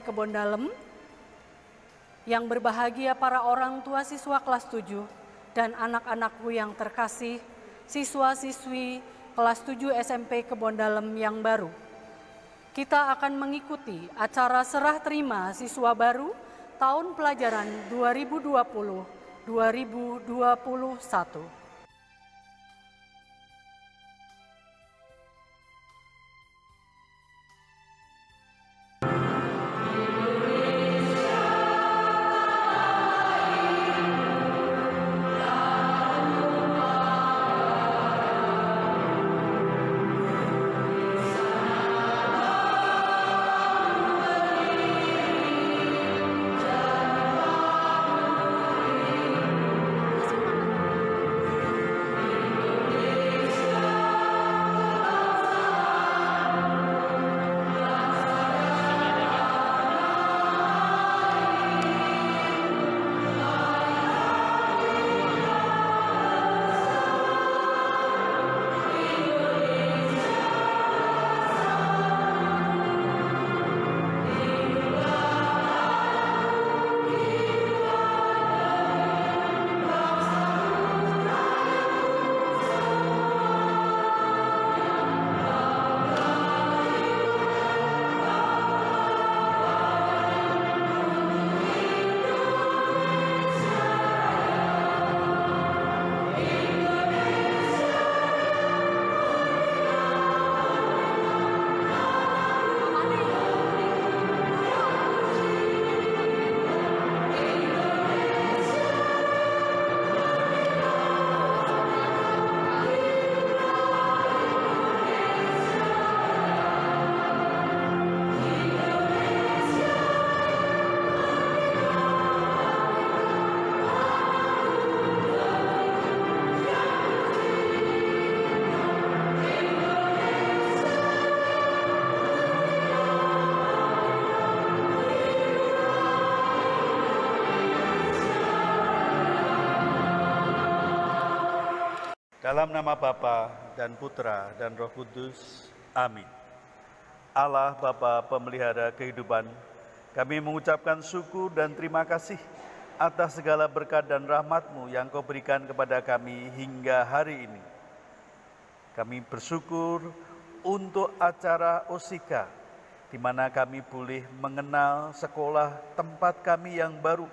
Kebon Dalem, yang berbahagia para orang tua siswa kelas 7 dan anak-anakku yang terkasih, siswa-siswi kelas 7 SMP Kebon Dalem yang baru. Kita akan mengikuti acara serah terima siswa baru tahun pelajaran 2020-2021. Dalam nama Bapa dan Putra dan Roh Kudus. Amin. Allah Bapa pemelihara kehidupan, kami mengucapkan syukur dan terima kasih atas segala berkat dan rahmat-Mu yang Kau berikan kepada kami hingga hari ini. Kami bersyukur untuk acara Osika, di mana kami boleh mengenal sekolah tempat kami yang baru,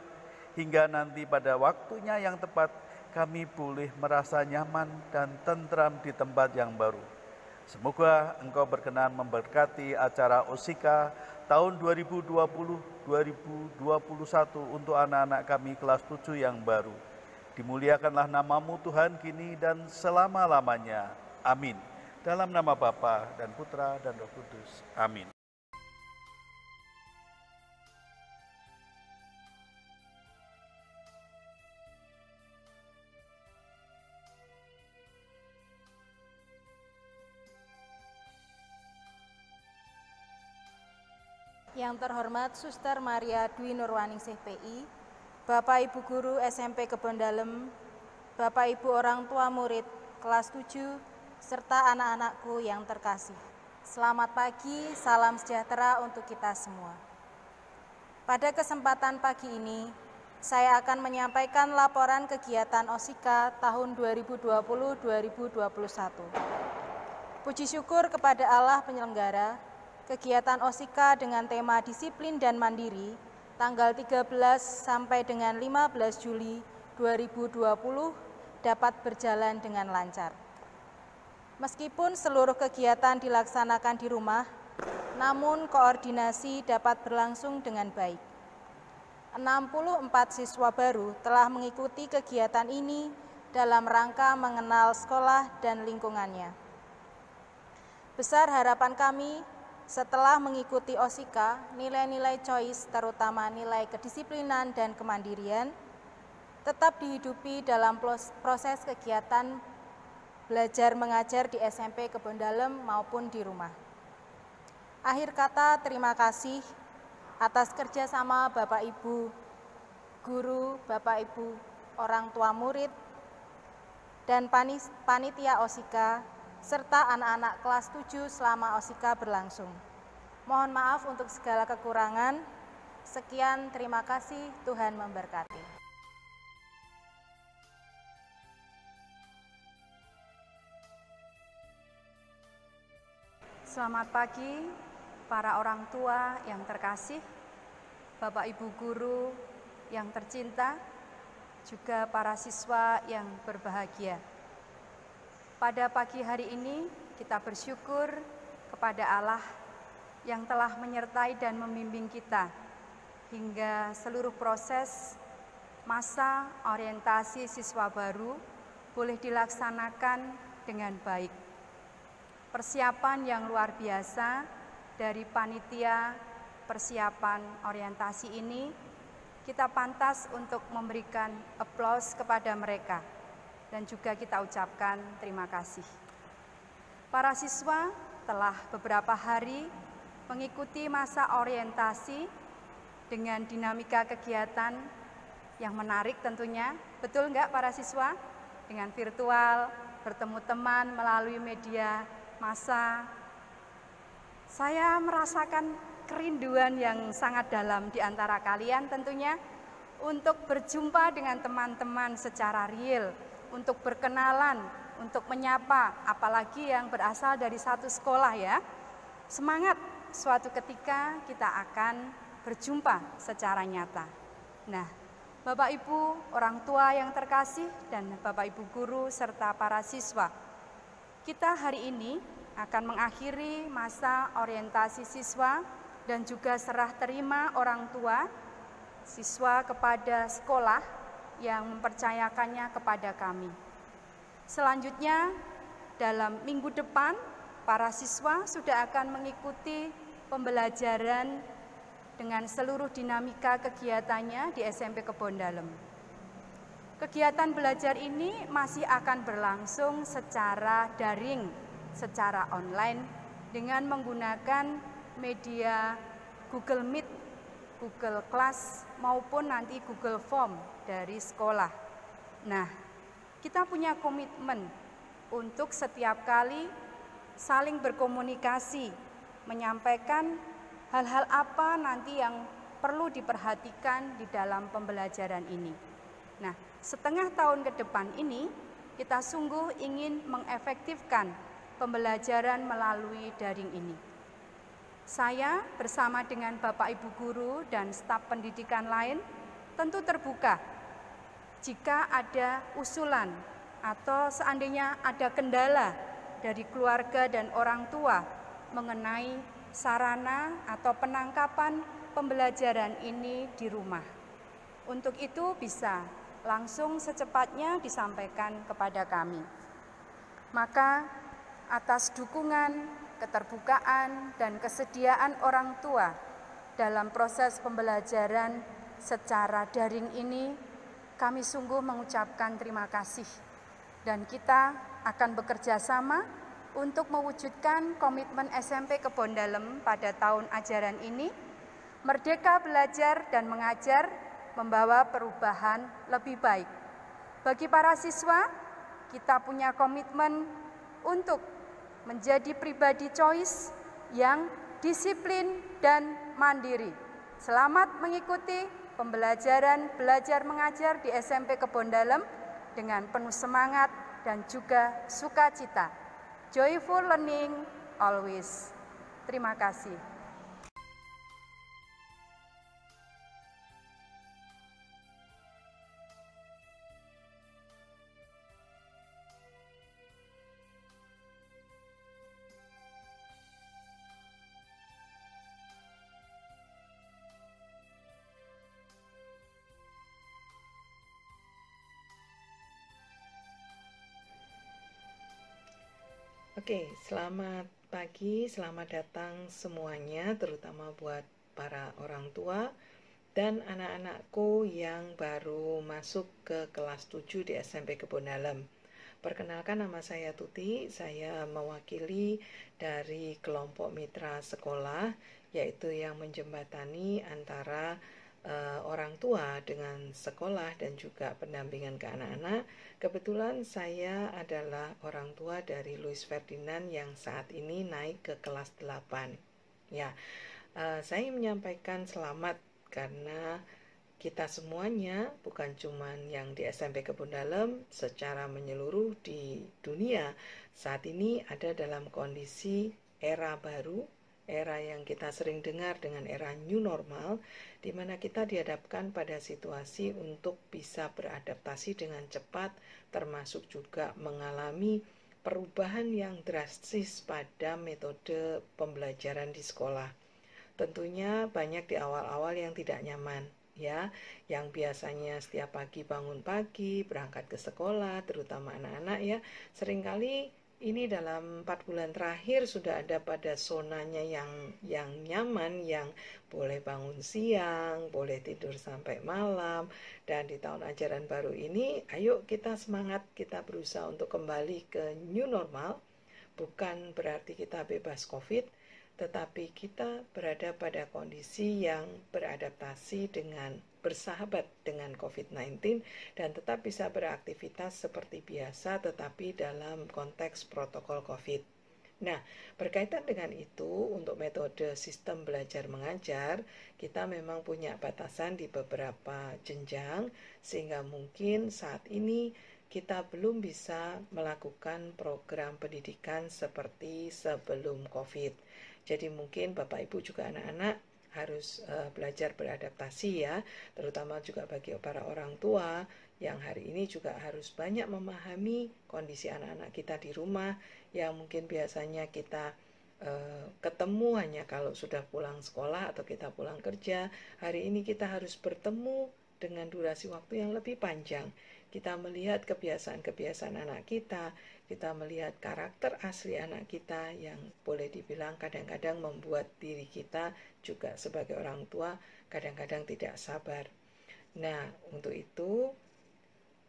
hingga nanti pada waktunya yang tepat kami boleh merasa nyaman dan tentram di tempat yang baru. Semoga Engkau berkenan memberkati acara Osika tahun 2020-2021 untuk anak-anak kami kelas 7 yang baru. Dimuliakanlah nama-Mu Tuhan kini dan selama-lamanya. Amin. Dalam nama Bapa dan Putra dan Roh Kudus. Amin. Yang terhormat Suster Maria Dwi Nurwaningsih PI, Bapak Ibu Guru SMP Kebon Dalem, Bapak Ibu orang tua murid kelas 7, serta anak-anakku yang terkasih. Selamat pagi, salam sejahtera untuk kita semua. Pada kesempatan pagi ini, saya akan menyampaikan laporan kegiatan Osika tahun 2020-2021. Puji syukur kepada Allah penyelenggara, kegiatan Osika dengan tema disiplin dan mandiri tanggal 13 sampai dengan 15 Juli 2020 dapat berjalan dengan lancar. Meskipun seluruh kegiatan dilaksanakan di rumah, namun koordinasi dapat berlangsung dengan baik. 64 siswa baru telah mengikuti kegiatan ini dalam rangka mengenal sekolah dan lingkungannya. Besar harapan kami, setelah mengikuti Osika, nilai-nilai choice, terutama nilai kedisiplinan dan kemandirian, tetap dihidupi dalam proses kegiatan belajar mengajar di SMP Kebon Dalem maupun di rumah. Akhir kata, terima kasih atas kerjasama Bapak Ibu guru, Bapak Ibu orang tua murid, dan panitia Osika, serta anak-anak kelas 7 selama Osika berlangsung. Mohon maaf untuk segala kekurangan. Sekian, terima kasih. Tuhan memberkati. Selamat pagi, para orang tua yang terkasih, Bapak Ibu guru yang tercinta, juga para siswa yang berbahagia. Pada pagi hari ini, kita bersyukur kepada Allah yang telah menyertai dan membimbing kita hingga seluruh proses masa orientasi siswa baru boleh dilaksanakan dengan baik. Persiapan yang luar biasa dari panitia persiapan orientasi ini, kita pantas untuk memberikan aplaus kepada mereka dan juga kita ucapkan terima kasih. Para siswa telah beberapa hari mengikuti masa orientasi dengan dinamika kegiatan yang menarik tentunya. Betul enggak para siswa? Dengan virtual, bertemu teman melalui media massa. Saya merasakan kerinduan yang sangat dalam di antara kalian tentunya untuk berjumpa dengan teman-teman secara real, untuk berkenalan, untuk menyapa, apalagi yang berasal dari satu sekolah ya. Semangat, suatu ketika kita akan berjumpa secara nyata. Nah, Bapak Ibu, orang tua yang terkasih dan Bapak Ibu guru serta para siswa, kita hari ini akan mengakhiri masa orientasi siswa dan juga serah terima orang tua siswa kepada sekolah yang mempercayakannya kepada kami. Selanjutnya, dalam minggu depan, para siswa sudah akan mengikuti pembelajaran dengan seluruh dinamika kegiatannya di SMP Kebon Dalem. Kegiatan belajar ini masih akan berlangsung secara daring, secara online, dengan menggunakan media Google Meet, Google Class, maupun nanti Google Form dari sekolah. Nah, kita punya komitmen untuk setiap kali saling berkomunikasi, menyampaikan hal-hal apa nanti yang perlu diperhatikan di dalam pembelajaran ini. Nah, setengah tahun ke depan ini, kita sungguh ingin mengefektifkan pembelajaran melalui daring ini. Saya bersama dengan Bapak Ibu guru dan staf pendidikan lain tentu terbuka jika ada usulan atau seandainya ada kendala dari keluarga dan orang tua mengenai sarana atau penangkapan pembelajaran ini di rumah. Untuk itu bisa langsung secepatnya disampaikan kepada kami. Maka atas dukungan, keterbukaan, dan kesediaan orang tua dalam proses pembelajaran secara daring ini, kami sungguh mengucapkan terima kasih. Dan kita akan bekerja sama untuk mewujudkan komitmen SMP Kebon Dalem pada tahun ajaran ini, merdeka belajar dan mengajar, membawa perubahan lebih baik. Bagi para siswa, kita punya komitmen untuk menjadi pribadi choice yang disiplin dan mandiri. Selamat mengikuti pembelajaran belajar mengajar di SMP Kebon Dalem dengan penuh semangat dan juga sukacita. Joyful learning always. Terima kasih. Oke, selamat pagi, selamat datang semuanya, terutama buat para orang tua dan anak-anakku yang baru masuk ke kelas 7 di SMP Kebon Dalem. Perkenalkan, nama saya Tuti, saya mewakili dari kelompok mitra sekolah, yaitu yang menjembatani antara orang tua dengan sekolah dan juga pendampingan ke anak-anak. Kebetulan saya adalah orang tua dari Louis Ferdinand yang saat ini naik ke kelas 8. Ya, saya menyampaikan selamat karena kita semuanya, bukan cuman yang di SMP Kebun Dalem, secara menyeluruh di dunia saat ini ada dalam kondisi era baru, era yang kita sering dengar dengan era new normal, di mana kita dihadapkan pada situasi untuk bisa beradaptasi dengan cepat, termasuk juga mengalami perubahan yang drastis pada metode pembelajaran di sekolah. Tentunya banyak di awal-awal yang tidak nyaman, ya, yang biasanya setiap pagi bangun pagi, berangkat ke sekolah, terutama anak-anak ya, seringkali ini dalam 4 bulan terakhir sudah ada pada zonanya yang nyaman, yang boleh bangun siang, boleh tidur sampai malam, dan di tahun ajaran baru ini, ayo kita semangat, kita berusaha untuk kembali ke new normal, bukan berarti kita bebas COVID, tetapi kita berada pada kondisi yang beradaptasi dengan bersahabat dengan COVID-19 dan tetap bisa beraktivitas seperti biasa tetapi dalam konteks protokol COVID. Nah, berkaitan dengan itu, untuk metode sistem belajar mengajar, kita memang punya batasan di beberapa jenjang, sehingga mungkin saat ini kita belum bisa melakukan program pendidikan seperti sebelum COVID. Jadi mungkin Bapak Ibu juga anak-anak harus belajar beradaptasi ya, terutama juga bagi para orang tua yang hari ini juga harus banyak memahami kondisi anak-anak kita di rumah yang mungkin biasanya kita ketemu hanya kalau sudah pulang sekolah atau kita pulang kerja. Hari ini kita harus bertemu dengan durasi waktu yang lebih panjang. Kita melihat kebiasaan-kebiasaan anak kita melihat karakter asli anak kita yang boleh dibilang kadang-kadang membuat diri kita juga sebagai orang tua kadang-kadang tidak sabar. Nah, untuk itu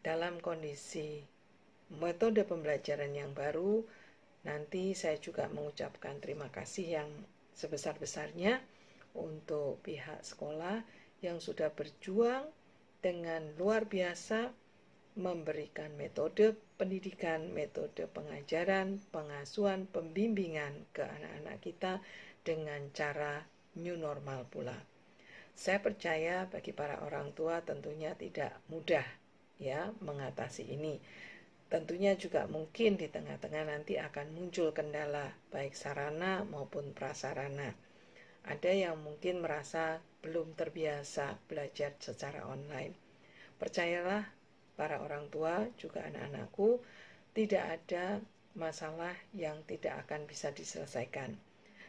dalam kondisi metode pembelajaran yang baru, nanti saya juga mengucapkan terima kasih yang sebesar-besarnya untuk pihak sekolah yang sudah berjuang dengan luar biasa memberikan metode pendidikan, metode pengajaran, pengasuhan, pembimbingan ke anak-anak kita dengan cara new normal pula. Saya percaya bagi para orang tua tentunya tidak mudah ya mengatasi ini. Tentunya juga mungkin di tengah-tengah nanti akan muncul kendala baik sarana maupun prasarana. Ada yang mungkin merasa belum terbiasa belajar secara online. Percayalah para orang tua, juga anak-anakku, tidak ada masalah yang tidak akan bisa diselesaikan.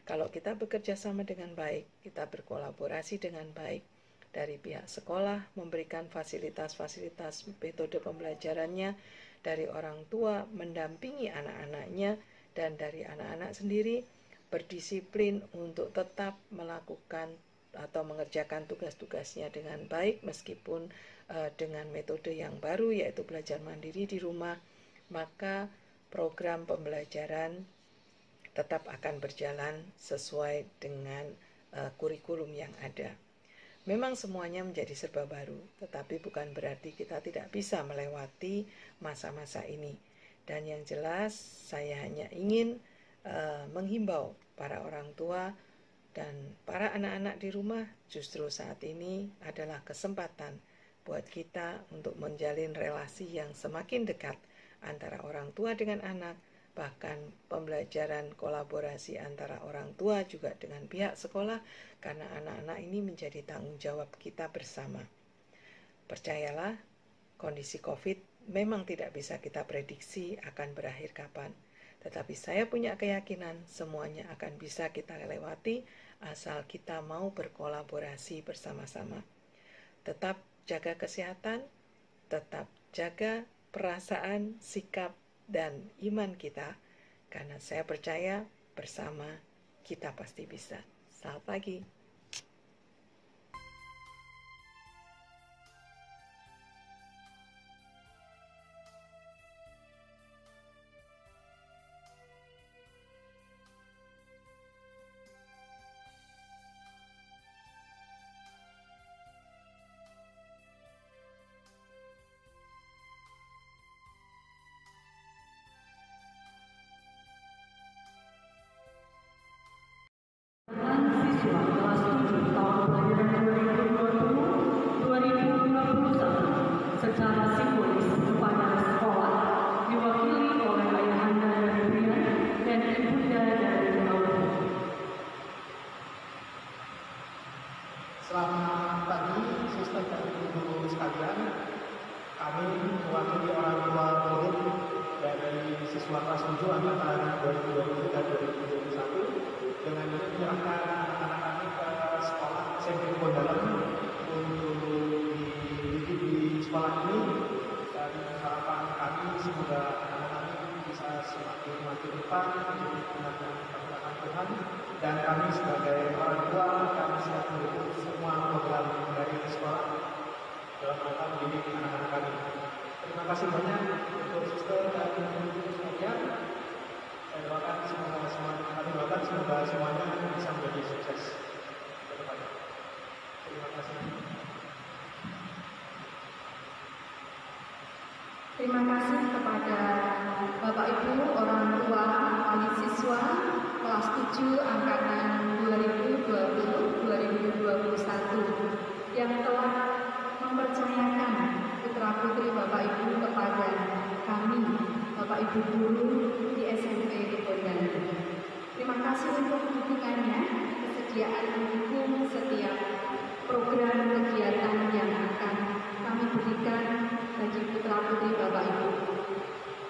Kalau kita bekerja sama dengan baik, kita berkolaborasi dengan baik, dari pihak sekolah memberikan fasilitas-fasilitas metode pembelajarannya, dari orang tua mendampingi anak-anaknya, dan dari anak-anak sendiri berdisiplin untuk tetap melakukan atau mengerjakan tugas-tugasnya dengan baik meskipun dengan metode yang baru yaitu belajar mandiri di rumah, maka program pembelajaran tetap akan berjalan sesuai dengan kurikulum yang ada. Memang semuanya menjadi serba baru, tetapi bukan berarti kita tidak bisa melewati masa-masa ini. Dan yang jelas saya hanya ingin menghimbau para orang tua dan para anak-anak di rumah, justru saat ini adalah kesempatan buat kita untuk menjalin relasi yang semakin dekat antara orang tua dengan anak, bahkan pembelajaran kolaborasi antara orang tua juga dengan pihak sekolah, karena anak-anak ini menjadi tanggung jawab kita bersama. Percayalah, kondisi COVID memang tidak bisa kita prediksi akan berakhir kapan, tetapi saya punya keyakinan semuanya akan bisa kita lewati asal kita mau berkolaborasi bersama-sama. Tetap jaga kesehatan, tetap jaga perasaan, sikap, dan iman kita, karena saya percaya bersama kita pasti bisa. Selamat pagi. Siswa kelas siswa kelas 7 angkatan 2020 dan 2021 dengan ini menyerahkan anak-anak kami ke sekolah SMP Kebondalam untuk dididik di sekolah ini, dan harapan kami semoga anak-anak kami bisa semakin maju depan untuk menggunakan keberkatan Tuhan, dan kami sebagai orang tua kami siap mendukung semua program dari sekolah dalam rangka mendidik anak-anak kami. Terima kasih banyak untuk suster dan ibu sekalian. Saya doakan semoga semuanya bisa menjadi sukses ke depannya. Terima kasih. Terima kasih kepada Bapak Ibu orang tua wali siswa kelas 7 angkatan 2020-2021 yang telah mempercayakan putra-putri Bapak Ibu kepada kami, Bapak Ibu guru di SMP Kebondalam. Terima kasih untuk dukungannya, kesediaan mendukung setiap program kegiatan yang akan kami berikan bagi putra-putri Bapak Ibu.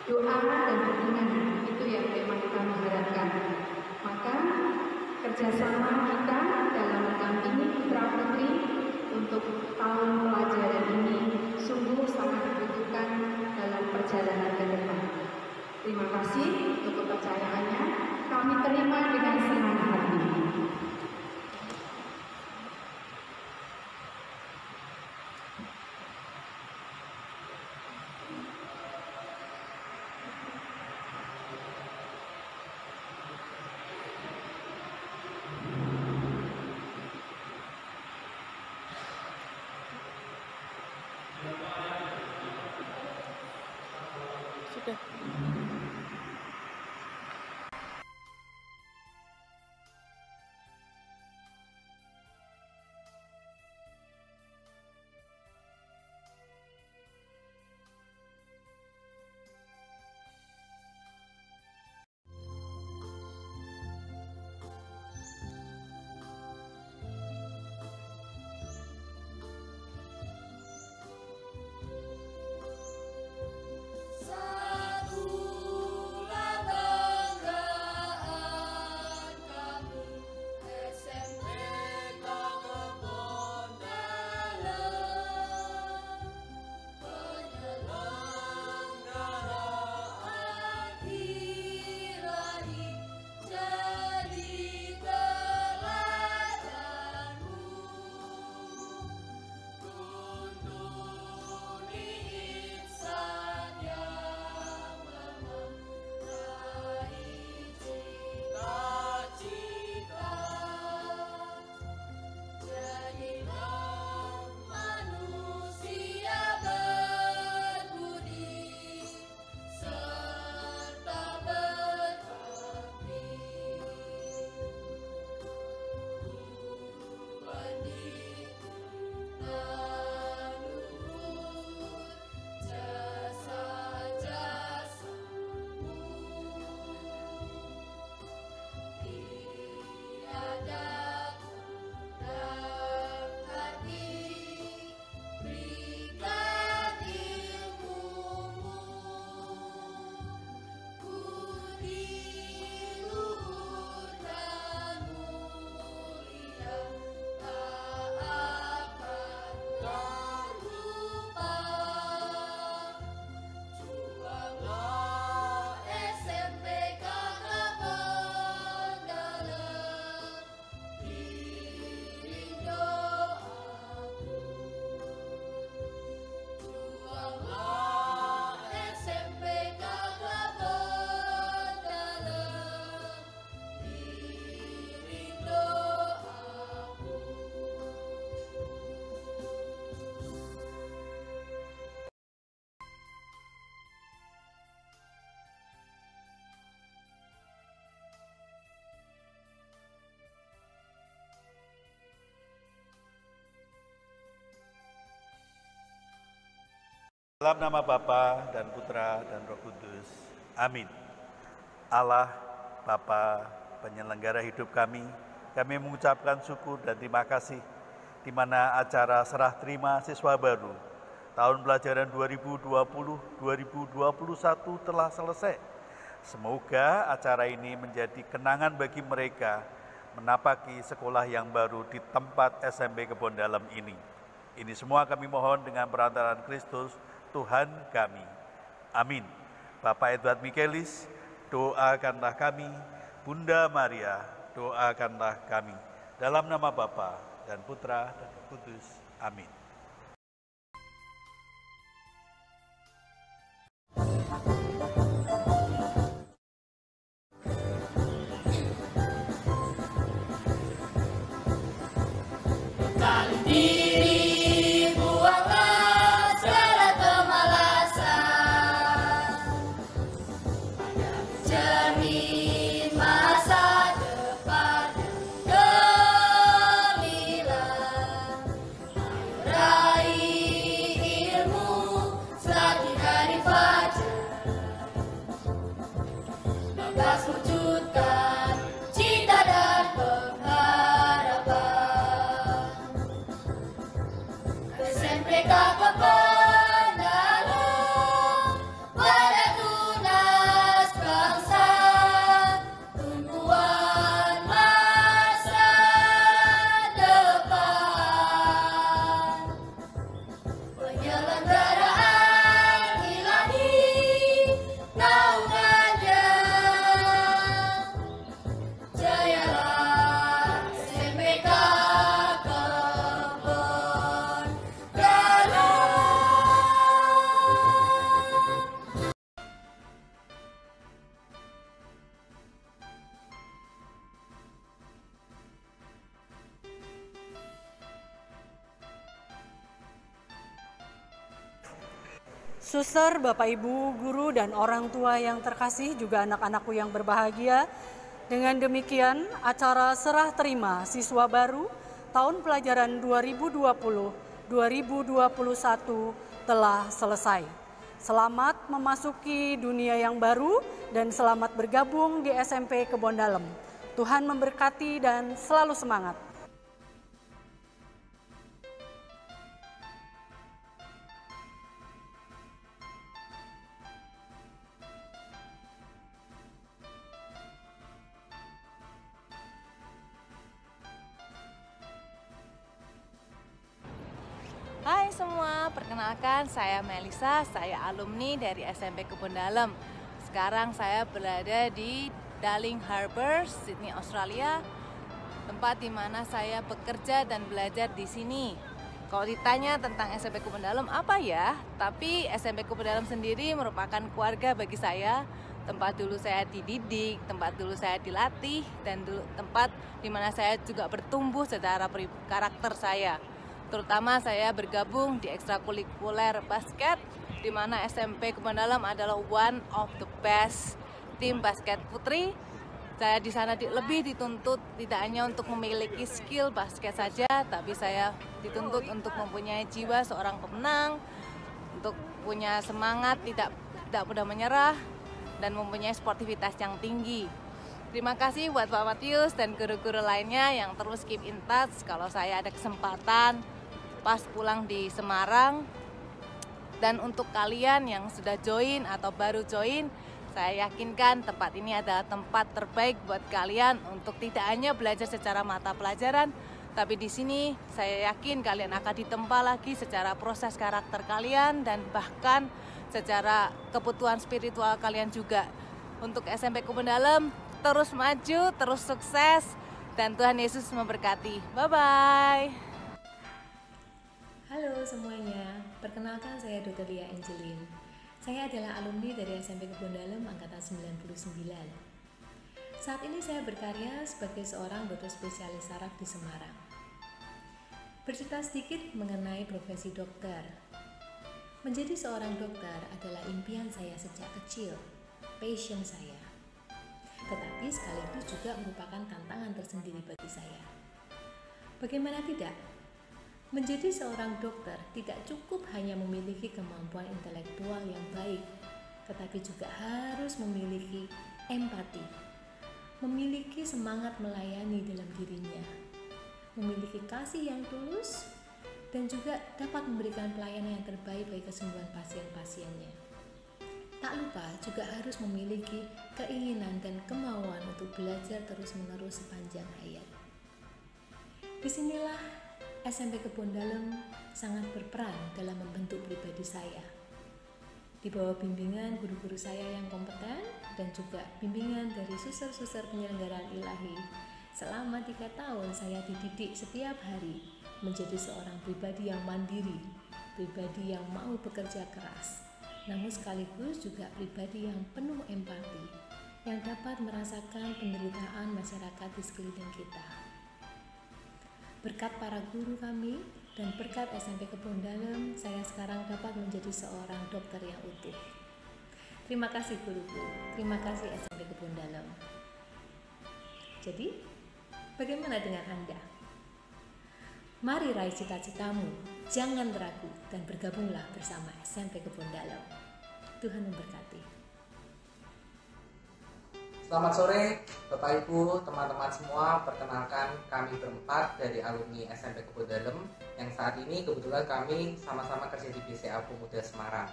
Doa dan dukungan itu yang memang kami harapkan. Maka kerjasama kita dalam mendampingi putra-putri untuk tahun pelajaran ini sungguh sangat dibutuhkan dalam perjalanan ke depan. Terima kasih untuk kepercayaannya, kami terima dengan senang hati. Sudah. Dalam nama Bapa dan Putra dan Roh Kudus. Amin. Allah, Bapa, penyelenggara hidup kami mengucapkan syukur dan terima kasih di mana acara serah terima siswa baru tahun pelajaran 2020-2021 telah selesai. Semoga acara ini menjadi kenangan bagi mereka menapaki sekolah yang baru di tempat SMP Kebon Dalem ini. Ini semua kami mohon dengan perantaraan Kristus, Tuhan kami. Amin. Bapak Edward Mikelis, doakanlah kami. Bunda Maria, doakanlah kami. Dalam nama Bapa dan Putra dan Roh Kudus. Amin. Suster, Bapak Ibu, guru, dan orang tua yang terkasih, juga anak-anakku yang berbahagia. Dengan demikian, acara serah terima siswa baru tahun pelajaran 2020-2021 telah selesai. Selamat memasuki dunia yang baru dan selamat bergabung di SMP Kebon Dalem. Tuhan memberkati dan selalu semangat. Hai semua, perkenalkan saya Melisa, saya alumni dari SMP Kebon Dalem. Sekarang saya berada di Darling Harbour, Sydney, Australia, tempat di mana saya bekerja dan belajar di sini. Kalau ditanya tentang SMP Kebon Dalem apa ya? Tapi SMP Kebon Dalem sendiri merupakan keluarga bagi saya, tempat dulu saya dididik, tempat dulu saya dilatih, dan tempat di mana saya juga bertumbuh secara karakter saya. Terutama saya bergabung di ekstrakurikuler basket, di mana SMP Kebon Dalem adalah one of the best tim basket putri. Saya di sana lebih dituntut tidak hanya untuk memiliki skill basket saja, tapi saya dituntut untuk mempunyai jiwa seorang pemenang, untuk punya semangat, tidak mudah menyerah, dan mempunyai sportivitas yang tinggi. Terima kasih buat Pak Matius dan guru-guru lainnya yang terus keep in touch kalau saya ada kesempatan pas pulang di Semarang. Dan untuk kalian yang sudah join atau baru join, saya yakinkan tempat ini adalah tempat terbaik buat kalian untuk tidak hanya belajar secara mata pelajaran, tapi di sini saya yakin kalian akan ditempa lagi secara proses karakter kalian dan bahkan secara kebutuhan spiritual kalian juga. Untuk SMP Kebon Dalem, terus maju, terus sukses, dan Tuhan Yesus memberkati. Bye-bye. Halo semuanya, perkenalkan saya Dr. Lia Angelin. Saya adalah alumni dari SMP Kebon Dalem angkatan 99. Saat ini saya berkarya sebagai seorang dokter spesialis saraf di Semarang. Bercerita sedikit mengenai profesi dokter. Menjadi seorang dokter adalah impian saya sejak kecil, passion saya. Tetapi sekaligus juga merupakan tantangan tersendiri bagi saya. Bagaimana tidak? Menjadi seorang dokter tidak cukup hanya memiliki kemampuan intelektual yang baik, tetapi juga harus memiliki empati, memiliki semangat melayani dalam dirinya, memiliki kasih yang tulus, dan juga dapat memberikan pelayanan yang terbaik bagi kesembuhan pasien-pasiennya. Tak lupa juga harus memiliki keinginan dan kemauan untuk belajar terus-menerus sepanjang hayat. Disinilah SMP Kebon Dalem sangat berperan dalam membentuk pribadi saya. Di bawah bimbingan guru-guru saya yang kompeten dan juga bimbingan dari suster-suster penyelenggaraan ilahi, selama 3 tahun saya dididik setiap hari menjadi seorang pribadi yang mandiri, pribadi yang mau bekerja keras, namun sekaligus juga pribadi yang penuh empati, yang dapat merasakan penderitaan masyarakat di sekeliling kita. Berkat para guru kami dan berkat SMP Kebon Dalem, saya sekarang dapat menjadi seorang dokter yang utuh. Terima kasih guruku, terima kasih SMP Kebon Dalem. Jadi, bagaimana dengan Anda? Mari raih cita-citamu, jangan ragu dan bergabunglah bersama SMP Kebon Dalem. Tuhan memberkati. Selamat sore Bapak Ibu, teman-teman semua. Perkenalkan, kami berempat dari alumni SMP Kebon Dalem yang saat ini kebetulan kami sama-sama kerja di BCA Pemuda Semarang.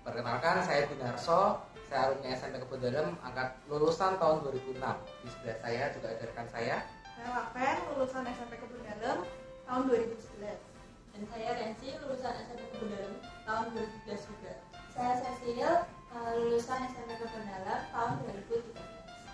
Perkenalkan, saya Gunarso, saya alumni SMP Kebon Dalem angkat lulusan tahun 2006. Di sebelah saya juga ada rekan saya. Saya Wapen, lulusan SMP Kebon Dalem tahun 2011. Dan saya Rensi, lulusan SMP Kebon Dalem tahun 2013 juga. Saya Cecil, lulusan SMP Kebon Dalem tahun 2013.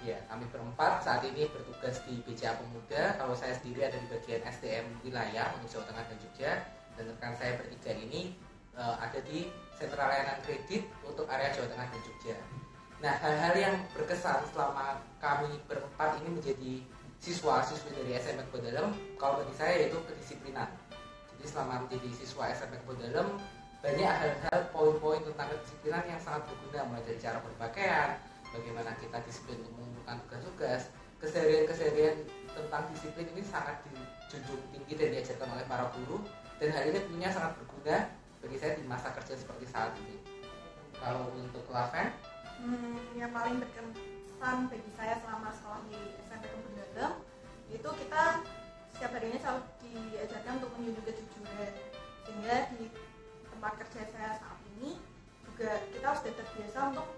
Ya, kami berempat saat ini bertugas di BCA Pemuda. Kalau saya sendiri ada di bagian SDM wilayah untuk Jawa Tengah dan Jogja, dan rekan saya bertiga ini ada di Sentra Layanan Kredit untuk area Jawa Tengah dan Jogja. Nah, hal-hal yang berkesan selama kami berempat ini menjadi siswa-siswi dari SMP Kebon Dalem, kalau bagi saya yaitu kedisiplinan. Jadi selama menjadi siswa SMP Kebon Dalem, banyak hal-hal poin-poin tentang kedisiplinan yang sangat berguna, mulai dari cara berpakaian, bagaimana kita disiplin untuk mengumpulkan tugas-tugas, keseharian-keseharian tentang disiplin ini sangat dijunjung tinggi dan diajarkan oleh para guru, dan hal ini tentunya sangat berguna bagi saya di masa kerja seperti saat ini. Kalau untuk Laven, yang paling berkesan bagi saya selama sekolah di SMP Kebon Dalem itu kita setiap harinya selalu diajarkan untuk menjunjung kejujuran, sehingga di tempat kerja saya saat ini juga kita harus terbiasa untuk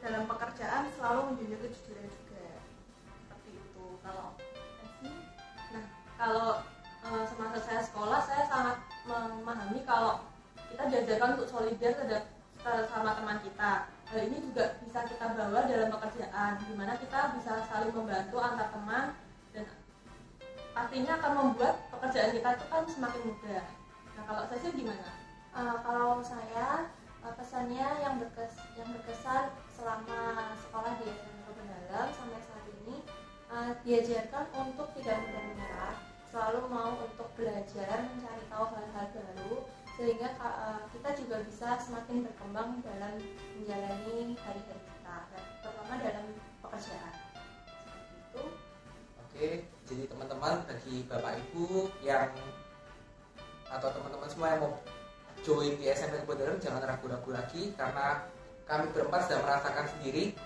dalam pekerjaan selalu menjunjung kejujuran juga, seperti itu. Kalau semasa saya sekolah, saya sangat memahami kalau kita diajarkan untuk solidar sama teman kita. Hal ini juga bisa kita bawa dalam pekerjaan, di mana kita bisa saling membantu antar teman, dan artinya akan membuat pekerjaan kita itu kan semakin mudah. Nah, kalau saya gimana? Kalau saya pesannya yang berkesan selama sekolah di SMP Kebon Dalem sampai saat ini, diajarkan untuk tidak mudah menyerah, selalu mau untuk belajar, mencari tahu hal-hal baru, sehingga kita juga bisa semakin berkembang dalam menjalani hari-hari kita, terutama dalam pekerjaan. Seperti itu. Oke, jadi teman-teman, bagi Bapak Ibu yang atau teman-teman semua yang mau join di SMP Kebon Dalem, jangan ragu-ragu lagi, karena kami berempat sudah merasakan sendiri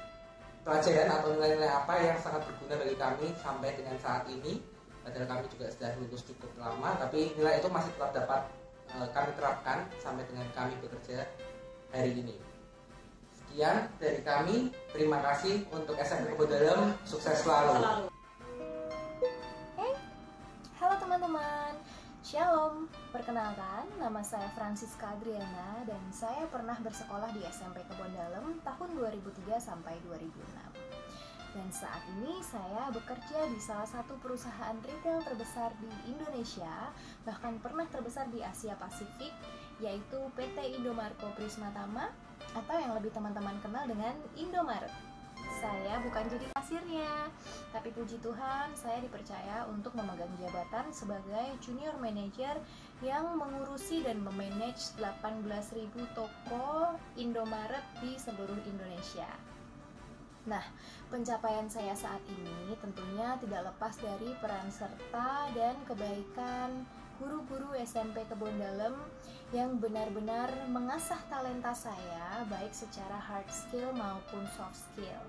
pelajaran atau nilai-nilai apa yang sangat berguna bagi kami sampai dengan saat ini. Padahal kami juga sudah lulus cukup lama, tapi nilai itu masih tetap dapat kami terapkan sampai dengan kami bekerja hari ini. Sekian dari kami, terima kasih untuk SMP Kebon Dalem, sukses selalu. Halo teman-teman, Shalom. Perkenalkan, nama saya Francisca Adriana dan saya pernah bersekolah di SMP Kebon Dalem tahun 2003 sampai 2006. Dan saat ini saya bekerja di salah satu perusahaan retail terbesar di Indonesia, bahkan pernah terbesar di Asia Pasifik, yaitu PT Indomarko Prismatama, atau yang lebih teman-teman kenal dengan Indomaret. Saya bukan jadi kasirnya, tapi puji Tuhan saya dipercaya untuk memegang jabatan sebagai junior manager yang mengurusi dan memanage 18.000 toko Indomaret di seluruh Indonesia. Nah, pencapaian saya saat ini tentunya tidak lepas dari peran serta dan kebaikan guru-guru SMP Kebon Dalem yang benar-benar mengasah talenta saya baik secara hard skill maupun soft skill.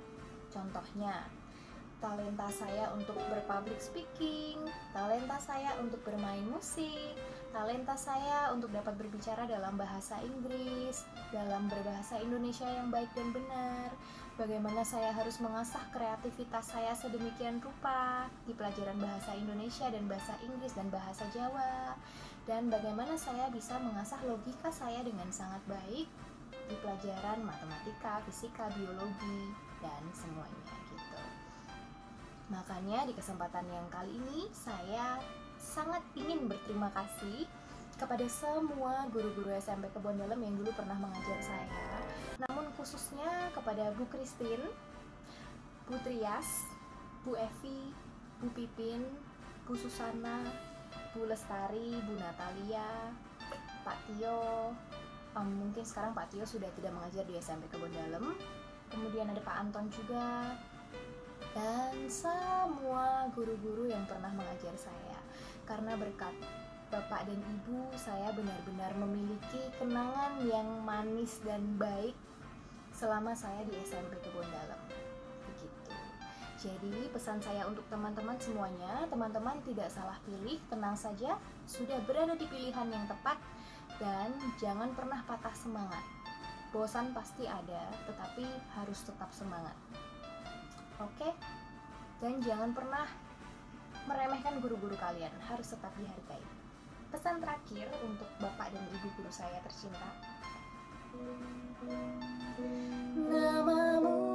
Contohnya, talenta saya untuk berpublic speaking, talenta saya untuk bermain musik, talenta saya untuk dapat berbicara dalam bahasa Inggris, dalam berbahasa Indonesia yang baik dan benar, bagaimana saya harus mengasah kreativitas saya sedemikian rupa di pelajaran bahasa Indonesia dan bahasa Inggris dan bahasa Jawa, dan bagaimana saya bisa mengasah logika saya dengan sangat baik di pelajaran matematika, fisika, biologi, dan semuanya gitu. Makanya di kesempatan yang kali ini saya sangat ingin berterima kasih kepada semua guru-guru SMP Kebon Dalem yang dulu pernah mengajar saya, namun khususnya kepada Bu Christine, Bu Trias, Bu Evi, Bu Pipin, Bu Susana, Bu Lestari, Bu Natalia, Pak Tio. Mungkin sekarang Pak Tio sudah tidak mengajar di SMP Kebon Dalem. Kemudian ada Pak Anton juga, dan semua guru-guru yang pernah mengajar saya. Karena berkat Bapak dan Ibu, saya benar-benar memiliki kenangan yang manis dan baik selama saya di SMP Kebon Dalem. Begitu. Jadi pesan saya untuk teman-teman semuanya, teman-teman tidak salah pilih, tenang saja, sudah berada di pilihan yang tepat, dan jangan pernah patah semangat. Bosan pasti ada, tetapi harus tetap semangat. Oke? Dan jangan pernah meremehkan guru-guru kalian, harus tetap dihargai. Pesan terakhir untuk Bapak dan Ibu guru saya tercinta. Namamu